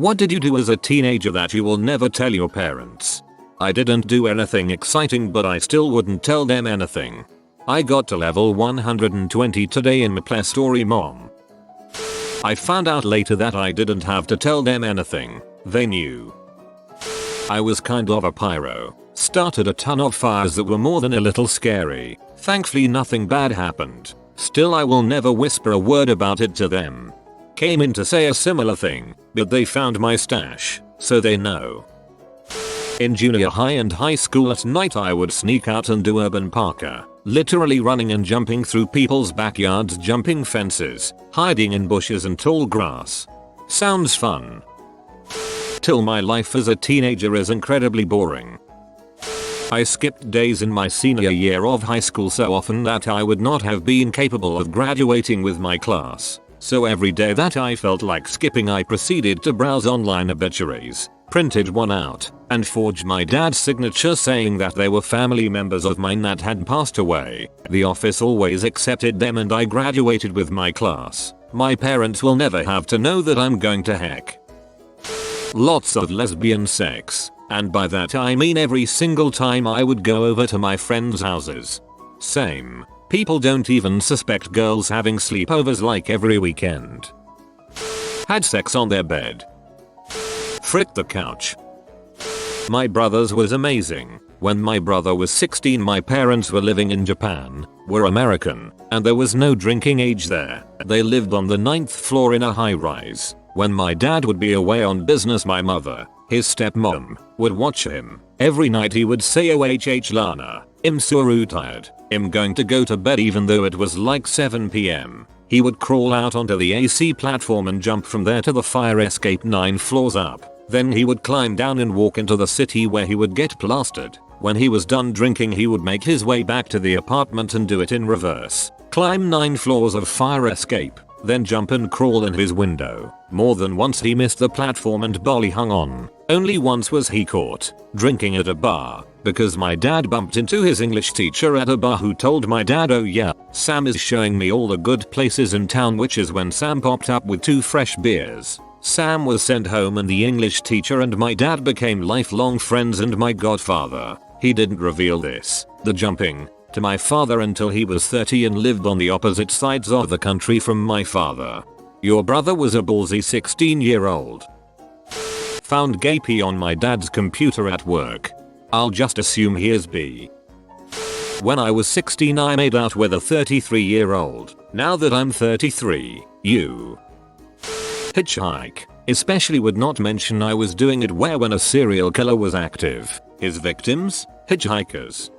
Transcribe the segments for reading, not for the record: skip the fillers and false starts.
What did you do as a teenager that you will never tell your parents? I didn't do anything exciting, but I still wouldn't tell them anything. I got to level 120 today in Maple Story Mom. I found out later that I didn't have to tell them anything. They knew. I was kind of a pyro. Started a ton of fires that were more than a little scary. Thankfully nothing bad happened. Still, I will never whisper a word about it to them. Came in to say a similar thing, but they found my stash, so they know. In junior high and high school at night I would sneak out and do urban parkour, literally running and jumping through people's backyards, jumping fences, hiding in bushes and tall grass. Sounds fun. Till my life as a teenager is incredibly boring. I skipped days in my senior year of high school so often that I would not have been capable of graduating with my class. So every day that I felt like skipping, I proceeded to browse online obituaries, printed one out, and forged my dad's signature saying that they were family members of mine that had passed away. The office always accepted them and I graduated with my class. My parents will never have to know that I'm going to heck. Lots of lesbian sex. And by that I mean every single time I would go over to my friends' houses. Same. People don't even suspect girls having sleepovers like every weekend. Had sex on their bed. Fricked the couch. My brother's was amazing. When my brother was 16, my parents were living in Japan, were American, and there was no drinking age there. They lived on the 9th floor in a high-rise. When my dad would be away on business, my mother, his stepmom, would watch him. Every night he would say, "Oh Lana, I'm so tired. I'm going to go to bed," even though it was like 7 PM. He would crawl out onto the AC platform and jump from there to the fire escape 9 floors up. Then he would climb down and walk into the city where he would get plastered. When he was done drinking, he would make his way back to the apartment and do it in reverse. Climb 9 floors of fire escape, then jump and crawl in his window. More than once he missed the platform and barely hung on. Only once was he caught drinking at a bar, because my dad bumped into his English teacher at a bar who told my dad, "Oh yeah, Sam is showing me all the good places in town," which is when Sam popped up with 2 fresh beers. Sam was sent home and the English teacher and my dad became lifelong friends and my godfather. He didn't reveal this, the jumping, to my father until he was 30 and lived on the opposite sides of the country from my father. Your brother was a ballsy 16-year-old. Found gay pee on my dad's computer at work. I'll just assume he is bi. When I was 16 I made out with a 33-year-old. Now that I'm 33, you hitchhike. Especially would not mention I was doing it where when a serial killer was active. His victims? Hitchhikers.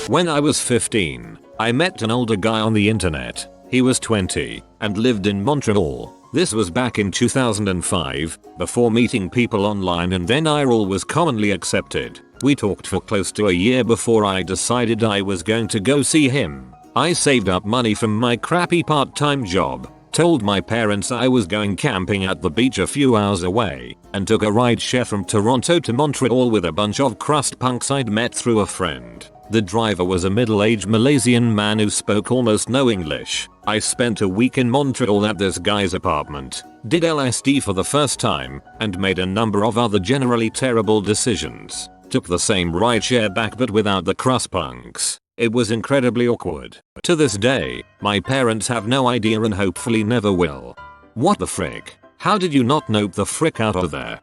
When I was 15, I met an older guy on the internet. He was 20 and lived in Montreal. This was back in 2005, before meeting people online and then IRL was commonly accepted. We talked for close to a year before I decided I was going to go see him. I saved up money from my crappy part-time job, told my parents I was going camping at the beach a few hours away, and took a rideshare from Toronto to Montreal with a bunch of crust punks I'd met through a friend. The driver was a middle-aged Malaysian man who spoke almost no English. I spent a week in Montreal at this guy's apartment, did LSD for the first time, and made a number of other generally terrible decisions. Took the same rideshare back but without the crust punks. It was incredibly awkward. To this day, my parents have no idea and hopefully never will. What the frick? How did you not nope the frick out of there?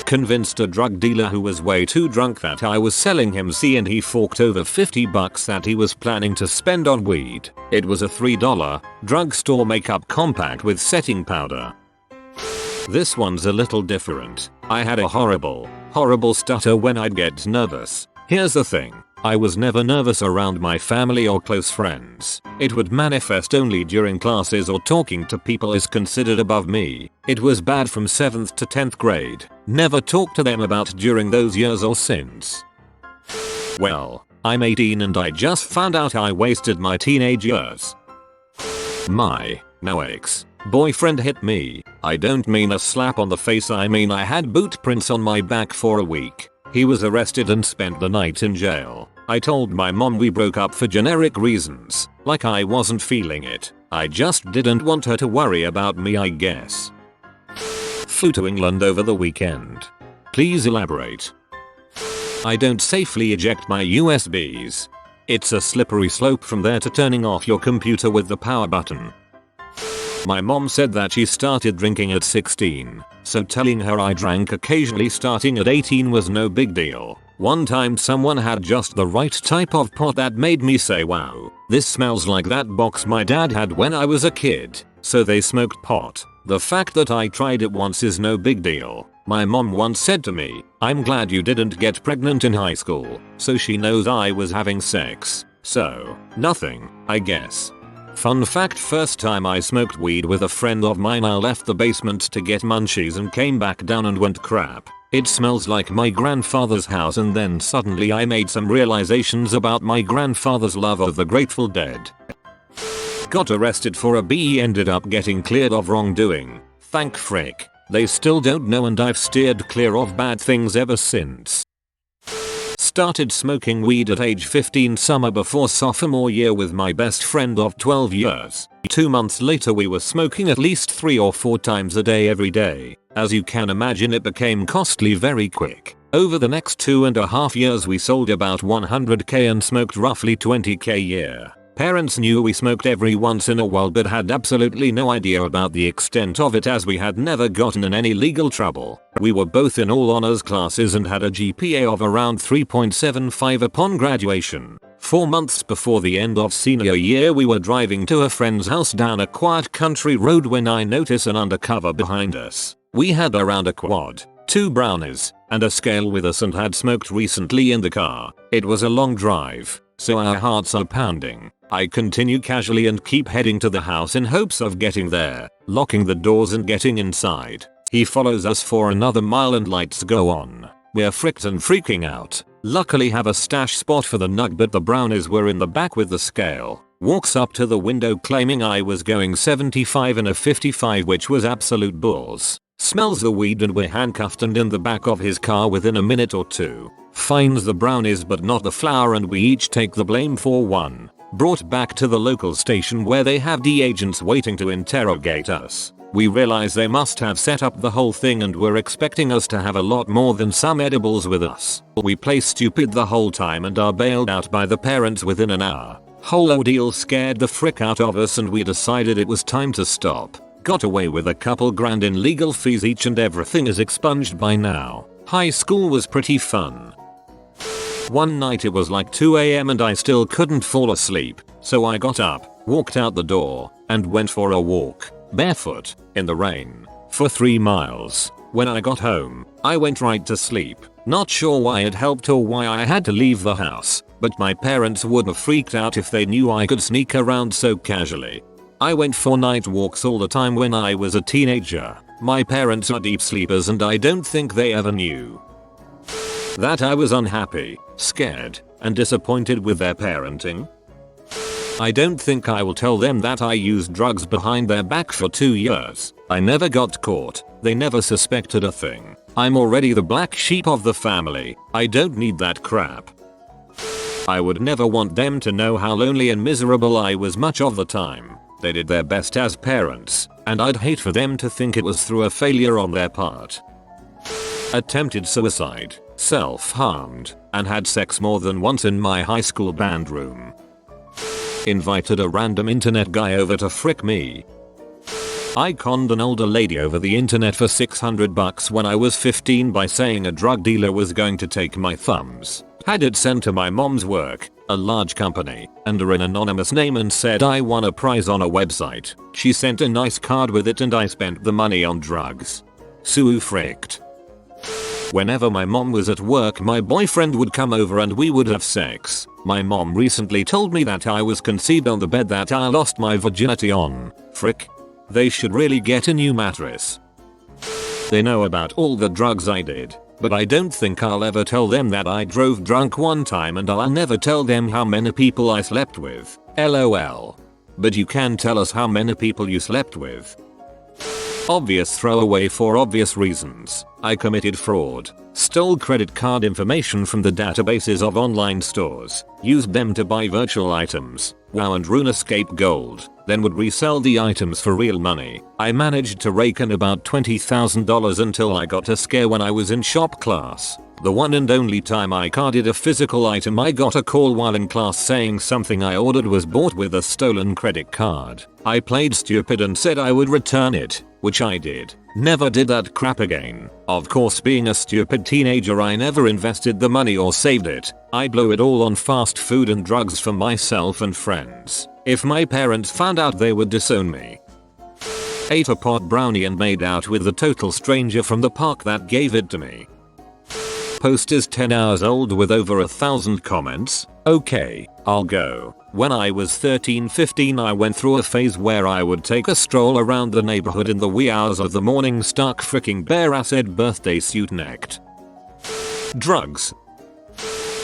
Convinced a drug dealer who was way too drunk that I was selling him C and he forked over $50 that he was planning to spend on weed. It was a $3 drugstore makeup compact with setting powder. This one's a little different. I had a horrible stutter when I'd get nervous. Here's the thing. I was never nervous around my family or close friends. It would manifest only during classes or talking to people is considered above me. It was bad from 7th to 10th grade. Never talked to them about during those years or since. Well, I'm 18 and I just found out I wasted my teenage years. My now ex-boyfriend hit me. I don't mean a slap on the face, I mean I had boot prints on my back for a week. He was arrested and spent the night in jail. I told my mom we broke up for generic reasons, like I wasn't feeling it. I just didn't want her to worry about me, I guess. Flew to England over the weekend. Please elaborate. I don't safely eject my USBs. It's a slippery slope from there to turning off your computer with the power button. My mom said that she started drinking at 16, so telling her I drank occasionally starting at 18 was no big deal. One time someone had just the right type of pot that made me say wow, this smells like that box my dad had when I was a kid, so they smoked pot. The fact that I tried it once is no big deal. My mom once said to me, I'm glad you didn't get pregnant in high school, so she knows I was having sex. So, nothing, I guess. Fun fact, first time I smoked weed with a friend of mine, I left the basement to get munchies and came back down and went crap. It smells like my grandfather's house, and then suddenly I made some realizations about my grandfather's love of the Grateful Dead. Got arrested for a BE, ended up getting cleared of wrongdoing. Thank frick. They still don't know and I've steered clear of bad things ever since. Started smoking weed at age 15 summer before sophomore year with my best friend of 12 years. 2 months later we were smoking at least 3 or 4 times a day every day. As you can imagine, it became costly very quick. Over the next 2.5 years we sold about 100k and smoked roughly 20k a year. Parents knew we smoked every once in a while but had absolutely no idea about the extent of it, as we had never gotten in any legal trouble. We were both in all honors classes and had a GPA of around 3.75 upon graduation. 4 months before the end of senior year we were driving to a friend's house down a quiet country road when I noticed an undercover behind us. We had around a quad, 2 brownies, and a scale with us and had smoked recently in the car. It was a long drive, so our hearts are pounding. I continue casually and keep heading to the house in hopes of getting there, locking the doors and getting inside. He follows us for another mile and lights go on. We're fricked and freaking out. Luckily have a stash spot for the nug, but the brownies were in the back with the scale. Walks up to the window claiming I was going 75 in a 55, which was absolute bulls. Smells the weed and we're handcuffed and in the back of his car within a minute or two. Finds the brownies but not the flour and we each take the blame for one. Brought back to the local station where they have D agents waiting to interrogate us. We realize they must have set up the whole thing and were expecting us to have a lot more than some edibles with us. We play stupid the whole time and are bailed out by the parents within an hour. Whole ordeal scared the frick out of us and we decided it was time to stop. Got away with a couple grand in legal fees each and everything is expunged by now. High school was pretty fun. One night it was like 2 AM and I still couldn't fall asleep, so I got up, walked out the door, and went for a walk, barefoot, in the rain, for 3 miles. When I got home, I went right to sleep. Not sure why it helped or why I had to leave the house, but my parents would have freaked out if they knew I could sneak around so casually. I went for night walks all the time when I was a teenager. My parents are deep sleepers and I don't think they ever knew that I was unhappy, scared, and disappointed with their parenting. I don't think I will tell them that I used drugs behind their back for 2 years. I never got caught. They never suspected a thing. I'm already the black sheep of the family. I don't need that crap. I would never want them to know how lonely and miserable I was much of the time. They did their best as parents, and I'd hate for them to think it was through a failure on their part. Attempted suicide, self-harmed, and had sex more than once in my high school band room. Invited a random internet guy over to frick me. I conned an older lady over the internet for $600 when I was 15 by saying a drug dealer was going to take my thumbs. Had it sent to my mom's work, a large company, under an anonymous name and said I won a prize on a website. She sent a nice card with it and I spent the money on drugs. Sue fricked. Whenever my mom was at work, my boyfriend would come over and we would have sex. My mom recently told me that I was conceived on the bed that I lost my virginity on. Frick. They should really get a new mattress. They know about all the drugs I did, but I don't think I'll ever tell them that I drove drunk one time, and I'll never tell them how many people I slept with. LOL. But you can tell us how many people you slept with. Obvious throwaway for obvious reasons. I committed fraud. Stole credit card information from the databases of online stores. Used them to buy virtual items. WoW and RuneScape gold. then would resell the items for real money. I managed to rake in about $20,000 until I got a scare when I was in shop class. The one and only time I carded a physical item, I got a call while in class saying something I ordered was bought with a stolen credit card. I played stupid and said I would return it, which I did. Never did that crap again. Of course, being a stupid teenager, I never invested the money or saved it. I blew it all on fast food and drugs for myself and friends. If my parents found out, they would disown me. Ate a pot brownie and made out with a total stranger from the park that gave it to me. Post is 10 hours old with over 1,000 comments. Okay, I'll go. When I was 13-15, I went through a phase where I would take a stroll around the neighborhood in the wee hours of the morning, stark freaking bare-assed birthday suit necked. Drugs.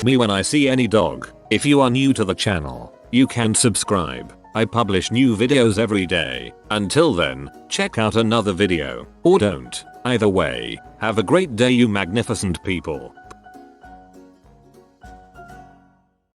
Me when I see any dog. If you are new to the channel, you can subscribe. I publish new videos every day. Until then, check out another video. Or don't. Either way, have a great day, you magnificent people.